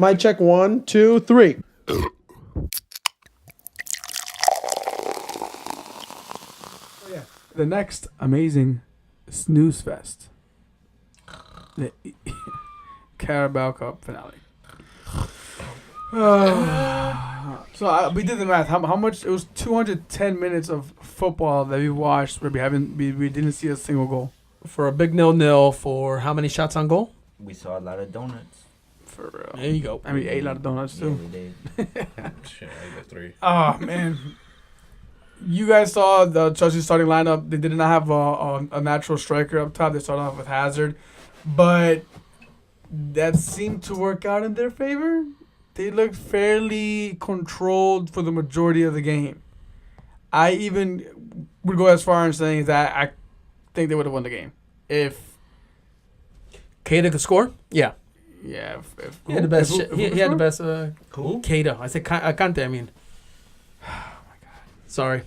Mic check 1, 2, 3. The next amazing snooze fest, the Carabao Cup finale. We did the math. How much? It was 210 minutes of football that we watched where we didn't see a single goal. For a big 0-0 for how many shots on goal? We saw a lot of donuts. For real. There you go. And we ate a lot of donuts too. Yeah, we did. Shit, I got 3. Oh man. You guys saw the Chelsea starting lineup. They did not have a natural striker up top. They started off with Hazard. But that seemed to work out in their favor. They looked fairly controlled for the majority of the game. I even would go as far as saying that I think they would have won the game. If Keita could score? Yeah. Yeah. He had the best. He had the best. Who? Keita. I said Kante. I mean. Sorry.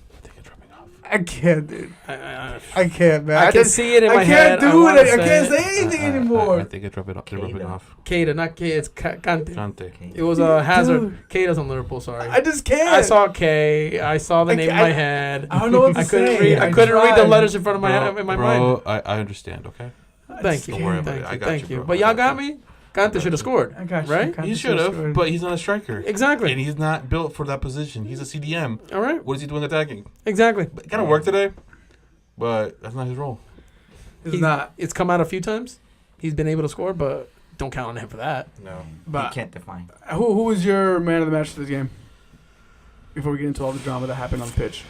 I can't, dude. I can't, man. I can see it in my head. I can't do it. I can't it. say anything anymore. I think it's rubbing off. Keita, not Keita. It's Kante. Kante. It was Hazard. Keita's on Liverpool. Sorry. I just can't. I saw K. I saw the name in my head. I don't know what to say. I couldn't read the letters in front of my head in my mind. I understand. Okay. Thank you. Don't worry about it. I got Thank you. bro. But y'all got me. Kante should have scored. I got you. Right? Kante He should have, scored. but he's not a striker. Exactly. And he's not built for that position. He's a CDM. All right. What is he doing attacking? Exactly. It kind of worked today, but that's not his role. It's not. It's come out a few times. He's been able to score, but don't count on him for that. No. But He can't define. who was your man of the match for this game? Before we get into all the drama that happened on the pitch,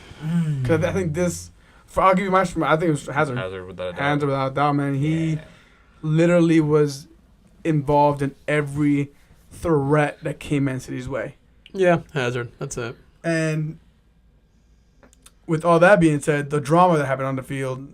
because I think this. I'll give you my. I think it was Hazard. Hazard without a doubt. Hazard without a doubt, man. He literally was involved in every threat that came Man City's way. Yeah, Hazard. That's it. And with all that being said, the drama that happened on the field,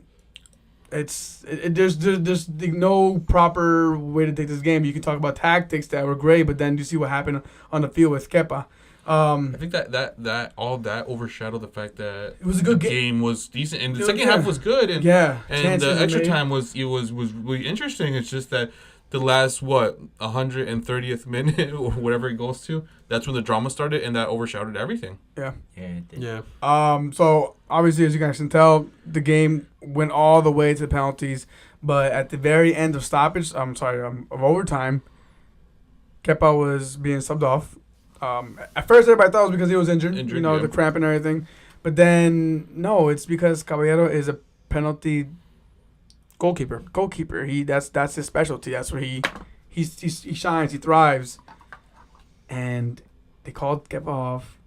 there's no proper way to take this game. You can talk about tactics that were great, but then you see what happened on the field with Kepa. I think that all that overshadowed the fact that It was a good game was decent, and the It was second good. half was good, and Yeah, and chances the were extra made. time was really interesting. It's just that the last 130th minute or whatever it goes to, that's when the drama started, and that overshadowed everything. Yeah. Yeah, it did. Yeah. So obviously, as you guys can tell, the game went all the way to the penalties, but at the very end of stoppage, of overtime, Kepa was being subbed off. At first, everybody thought it was because he was injured, Yeah. the cramp and everything. But then, no, it's because Caballero is a penalty Goalkeeper. That's his specialty. That's where he shines. He thrives. And they called Kepa off,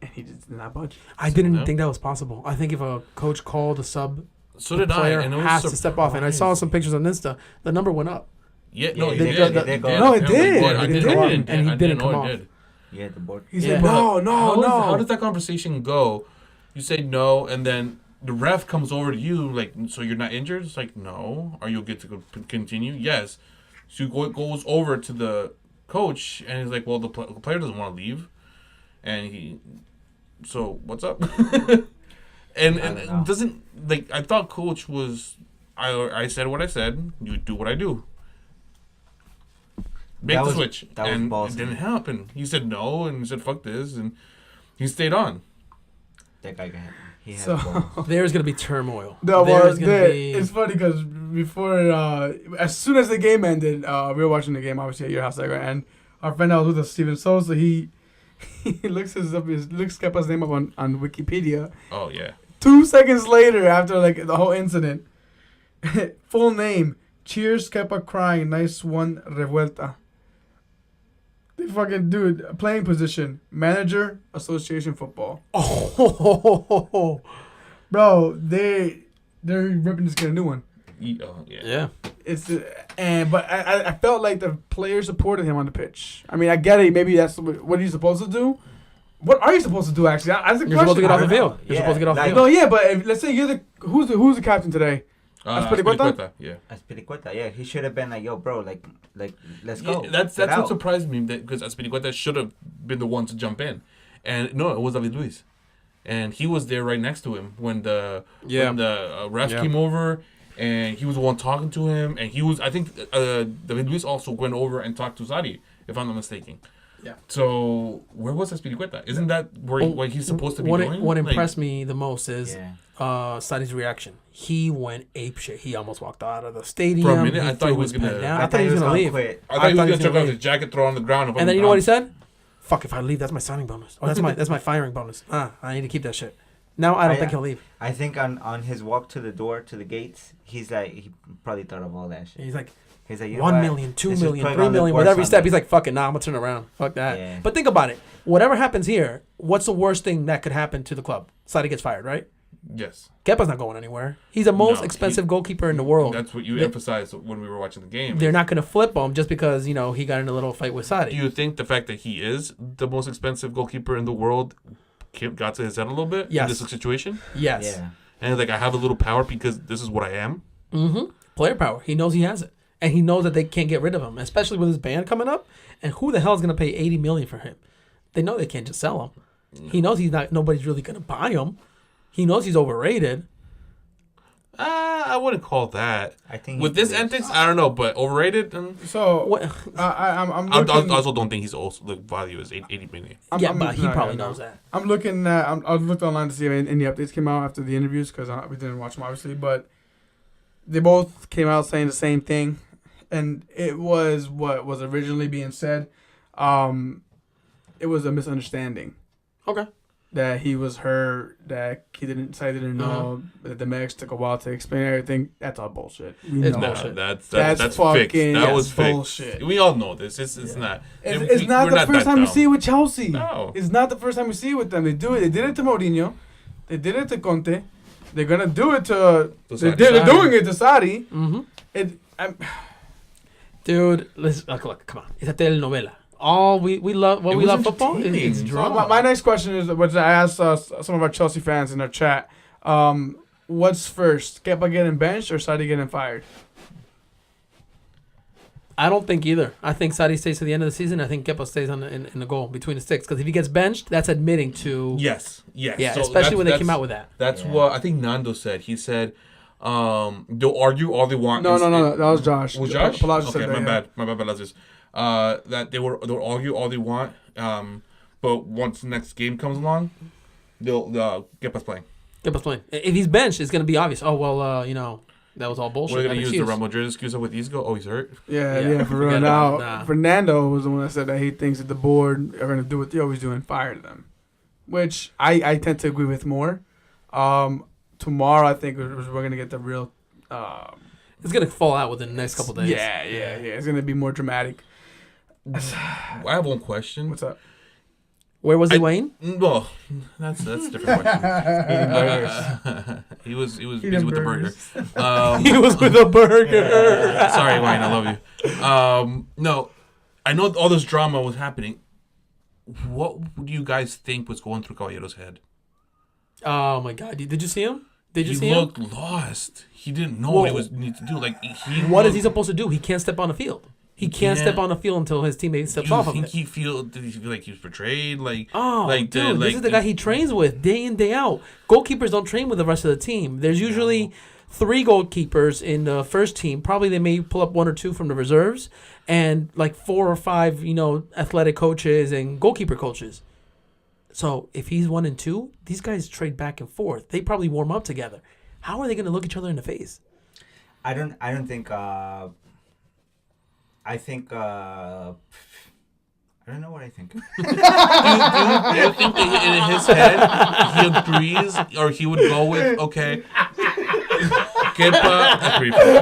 and he just did not budge. I didn't think that was possible. I think if a coach called a sub, So the did I, player and it was has to step off. And I saw some surprising. pictures on Insta. The number went up. Yeah, Yeah, no, it it did. did. It did go No, up. it did. I It didn't did. know And he I didn't know come it off. did. Yeah, the board. He said, Yeah. How does that conversation go? You say no, and then the ref comes over to you, like, so you're not injured? It's like, no. Are you good to continue? Yes. So goes over to the coach, and he's like, well, the player doesn't want to leave. And so what's up? and it doesn't, like, I thought coach was, I said what I said, you do what I do. Make the switch. And it didn't happen. He said no, and he said, fuck this, and he stayed on. That guy he had So- balls. There's gonna be turmoil. It's funny because before, as soon as the game ended, we were watching the game obviously at your house, and our friend that was with us, Steven Sosa, he looks Kepa's name up on Wikipedia. Oh, yeah. 2 seconds later, after like the whole incident, full name: Cheers, Kepa crying, nice one, Revuelta. The fucking dude, playing position, manager, Association Football. Oh. Bro, they're ripping this kid a new one. Yeah. Yeah. But I felt like the players supported him on the pitch. I mean, I get it. Maybe that's what he's supposed to do. What are you supposed to do? Actually, that's the You're question. supposed to get off the I- field. You're supposed to get off the like- field. No, yeah, but let's say you're who's the captain today? Azpilicueta? Yeah. Azpilicueta, yeah, he should have been like, yo, bro, like, let's go. Yeah, that's Get what out. surprised me, because Azpilicueta should have been the one to jump in. And no, it was David Luiz. And he was there right next to him when the ref came over, and he was the one talking to him. And he was, I think, David Luiz also went over and talked to Sarri if I'm not mistaken. Yeah. So where was Espiricueta? Isn't that where he's supposed to be going? What Like, impressed me the most is Yeah. Sadi's reaction. He went apeshit. He almost walked out of the stadium. For a minute, I thought threw he was his gonna- pen down. I thought he was gonna leave. quit. I thought he was gonna gonna check out leave. his jacket, throw it on the ground, And then you know what he said? Fuck, if I leave, that's my signing bonus. Or that's my firing bonus. I need to keep that shit. Now I don't think he'll leave. I think on his walk to the door to the gates, he's like he probably thought of all that shit. He's like, You know 1 what? million, 2 This is million, probably 3 gonna million. look With worse every on step, me. he's like, fuck it, nah, I'm gonna turn around. Fuck that. Yeah. But think about it. Whatever happens here, what's the worst thing that could happen to the club? Sadi gets fired, right? Yes. Kepa's not going anywhere. He's the most No, expensive goalkeeper in the world. That's what you They- emphasized when we were watching the game. They're not going to flip him just because, you know, he got in a little fight with Sadi. Do you think the fact that he is the most expensive goalkeeper in the world got to his head a little bit Yes. in this situation? Yes. Yeah. And like, I have a little power because this is what I am. Mm-hmm. Player power. He knows he has it. And he knows that they can't get rid of him, especially with his band coming up. And who the hell is going to pay $80 million for him? They know they can't just sell him. He knows nobody's really going to buy him. He knows he's overrated. I wouldn't call that. I think With this antics, I don't know, but overrated. So What? I'm I looking. also don't think he's also the value is 80 million. But he probably knows that. I'm looking at. I looked online to see if any updates came out after the interviews because we didn't watch them obviously, but they both came out saying the same thing, and it was what was originally being said. It was a misunderstanding Okay. that he was hurt, that he didn't know, that the medics took a while to explain everything. That's all bullshit. We It's know. bullshit. That's That's fixed. fucking That was fixed. bullshit. We all know this. It's not. It's not we're the first that time we dumb. see it with Chelsea. No. It's not the first time we see it with them. They do it. They did it to Mourinho. They did it to Conte. They're gonna do it to. They're doing it to Sarri. Mm-hmm. I'm, Dude, look, come on. It's a telenovela. All we love, what It we was love football is entertaining. it's So drama. my next question is, which I asked some of our Chelsea fans in our chat. What's first, Kepa getting benched or Sarri getting fired? I don't think either. I think Sadi stays to the end of the season. I think Kepa stays in the goal between the sticks. Because if he gets benched, that's admitting to... Yes. Yeah, So especially when they came out with that. That's Yeah. what I think Nando said. He said, they'll argue all they want. No. That was Josh. Was Josh? Palacio Okay, said that, my yeah. bad. My bad, Lazarus. That they'll argue all they want. But once the next game comes along, they'll get us playing. Kepa's playing. If he's benched, it's going to be obvious. Oh, well, that was all bullshit. We're gonna That use the excuse. Real Madrid excuse with Isco. Oh, he's hurt. Yeah, Yeah, for real. forget Now, about it. Nah. Fernando was the one that said that he thinks that the board are going to do what they always do and fire them, which I tend to agree with more. Tomorrow, I think we're going to get the real. It's going to fall out within the next couple days. Yeah. It's going to be more dramatic. I have one question. What's up? Where was he, Wayne? Well, that's a different question. He was busy with the burger. He was with a burger. Sorry, Wayne, I love you. No, I know all this drama was happening. What do you guys think was going through Caballero's head? Oh, my God. Did you see him? Did you He see him? looked lost. He didn't know what he was need to do. Like What is he supposed to do? He can't step on the field. He can't step on the field until his teammate steps off of it. Did he feel like he was betrayed? Like, Oh, like dude, this is the guy he trains with day in, day out. Goalkeepers don't train with the rest of the team. There's usually 3 goalkeepers in the first team. Probably they may pull up 1 or 2 from the reserves, and like 4 or 5, athletic coaches and goalkeeper coaches. So if he's 1 and 2, these guys trade back and forth. They probably warm up together. How are they going to look each other in the face? I don't think. I think. I don't know what I think. do you think that in his head he agrees, or he would go with okay? Kepa, that's pretty funny.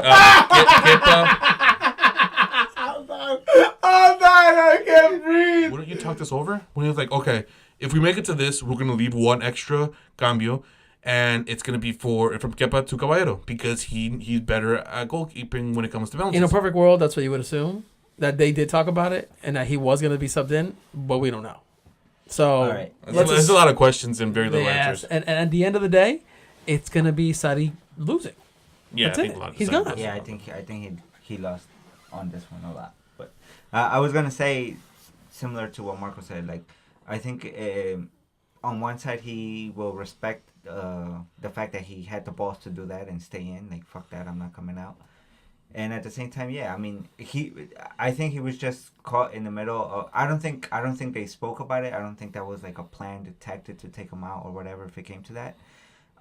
Kepa. Oh, no, I can't breathe. Wouldn't you talk this over? When he was like, okay, if we make it to this, we're gonna leave 1 extra cambio, and it's gonna be from Kepa to Caballero because he's better at goalkeeping when it comes to balances. In a perfect world, that's what you would assume. That they did talk about it and that he was going to be subbed in, but we don't know. So All right. There's a lot of questions and very little yes, answers. and at the end of the day, it's going to be Sadi losing. Yeah, That's I think it. a lot of He's times. gone. Yeah, I think he lost on this one a lot. But I was gonna say similar to what Marco said. Like I think on one side he will respect the fact that he had the balls to do that and stay in. Like fuck that, I'm not coming out. And at the same time, yeah, I mean, I think he was just caught in the middle of. I don't think they spoke about it. I don't think that was like a planned tactic to take him out or whatever if it came to that.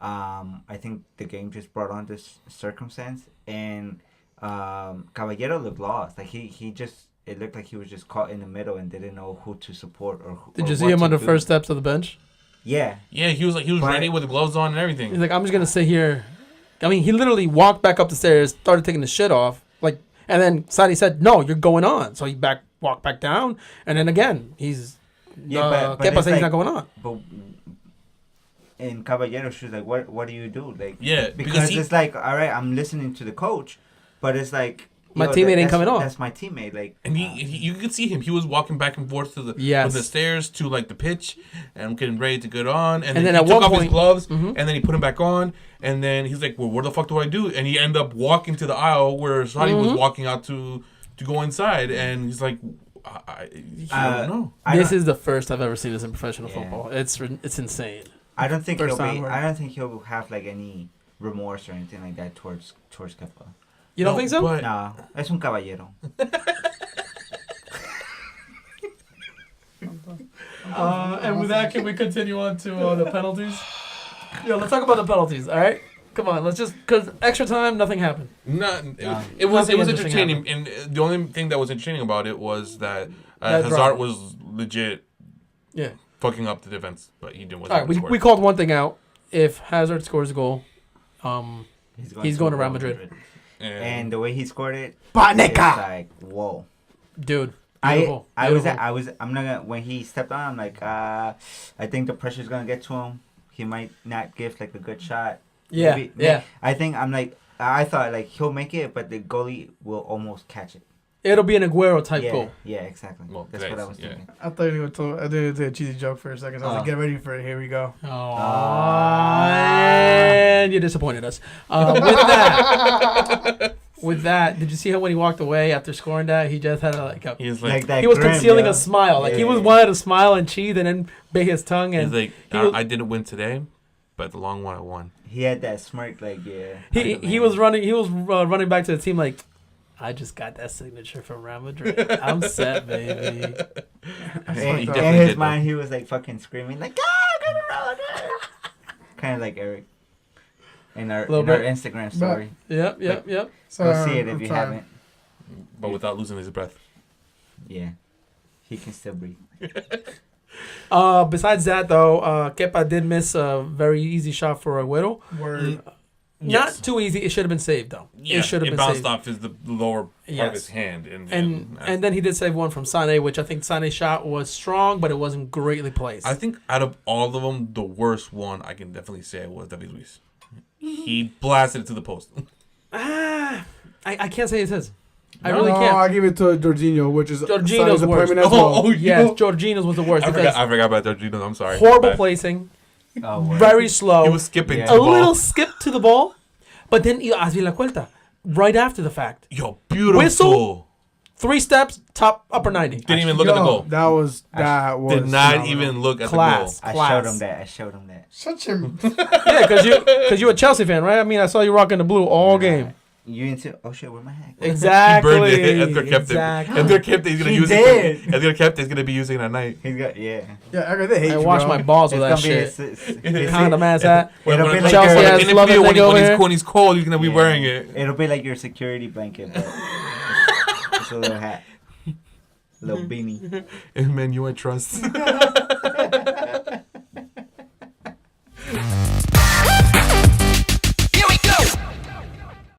I think the game just brought on this circumstance, and Caballero looked lost. Like it looked like he was just caught in the middle and didn't know who to support or. Did you see him on the first steps of the bench? Yeah. Yeah, he was ready with the gloves on and everything. He's like, I'm just gonna sit here. I mean, he literally walked back up the stairs, started taking the shit off, like, and then Sarri said, "No, you're going on." So he walked back down, and then again, he's Kepa saying he's not going on. But in Caballero's shoes, like, what do you do? Like, Yeah, because it's like, all right, I'm listening to the coach, but it's like. My teammate ain't coming on. That's my teammate. Like, and you could see him. He was walking back and forth to from the stairs to like the pitch, and getting ready to get on. And then at he took one off point, his gloves, and then he put them back on. And then he's like, "Well, what the fuck do I do?" And he ended up walking to the aisle where Sarri was walking out to go inside. And he's like, "I don't know." This is the first I've ever seen this in professional football. It's insane. I don't think he'll have like any remorse or anything like that towards Kepa. You don't think so? No, es un caballero. And with that, can we continue on to the penalties? Yeah, let's talk about the penalties. All right, come on. Let's just because extra time, nothing happened. It was entertaining, and the only thing that was entertaining about it was that Hazard was legit, fucking up the defense, but he didn't. All right, we called one thing out. If Hazard scores a goal, he's going to Real Madrid. And the way he scored it, Paneka! it's like, whoa, dude. Beautiful. I'm not gonna. When he stepped on, I'm like, I think the pressure's gonna get to him. He might not give like a good shot. Yeah. I think I thought like he'll make it, but the goalie will almost catch it. It'll be an Aguero type goal. Yeah, exactly. Well, that's what I was thinking. I thought you were going to do a cheesy joke for a second. So I was like, get ready for it. Here we go. And you disappointed us. With that, did you see how when he walked away after scoring that, he just had he was he was concealing a smile. Like he was wanted to smile and cheat and then bit his tongue. And he's like, I didn't win today, but the long one I won. He had that smirk, like He was running. He was running back to the team like, I just got that signature from Real Madrid. I'm set, baby. In his mind, he was like fucking screaming like, go to Real Madrid. Kind of like Eric in our Instagram story. Yep. So, go see it if you haven't. But without losing his breath. Yeah, he can still breathe. Besides that, though, Kepa did miss a very easy shot for Aguero. Not too easy. It should have been saved, though. Yeah, it should have been bounced saved. off the lower part of his hand. And then he did save one from Sané, which I think Sané's shot was strong, but it wasn't greatly placed. I think out of all of them, the worst one I can definitely say was David Luiz. He blasted it to the post. I can't say it's his. I really can't. I give it to Jorginho, which is Jorginho's worst. as well. Yes, Jorginho's was the worst. I forgot about Jorginho. I'm sorry. Horrible placing. Very slow. He was skipping a little skip to the ball, but then hazme la cuenta right after the fact. Yo, beautiful. Whistle, 3 steps, top upper 90. Didn't even look at the goal. That was did not even look at the goal. I showed him that. Such a yeah, because you're a Chelsea fan, right? I mean, I saw you rocking the blue all game. You into where my hat? Exactly. He burned it. Edgar kept it. Edgar kept it. He's gonna use it. Edgar kept it. He's gonna be using it at night. He's got I wash my balls with that shit. Condom ass hat. It'll be like Chelsea has love it when he's cold, he's gonna be wearing it. It'll be like your security blanket. But it's a little hat, little beanie. Man, you I trust.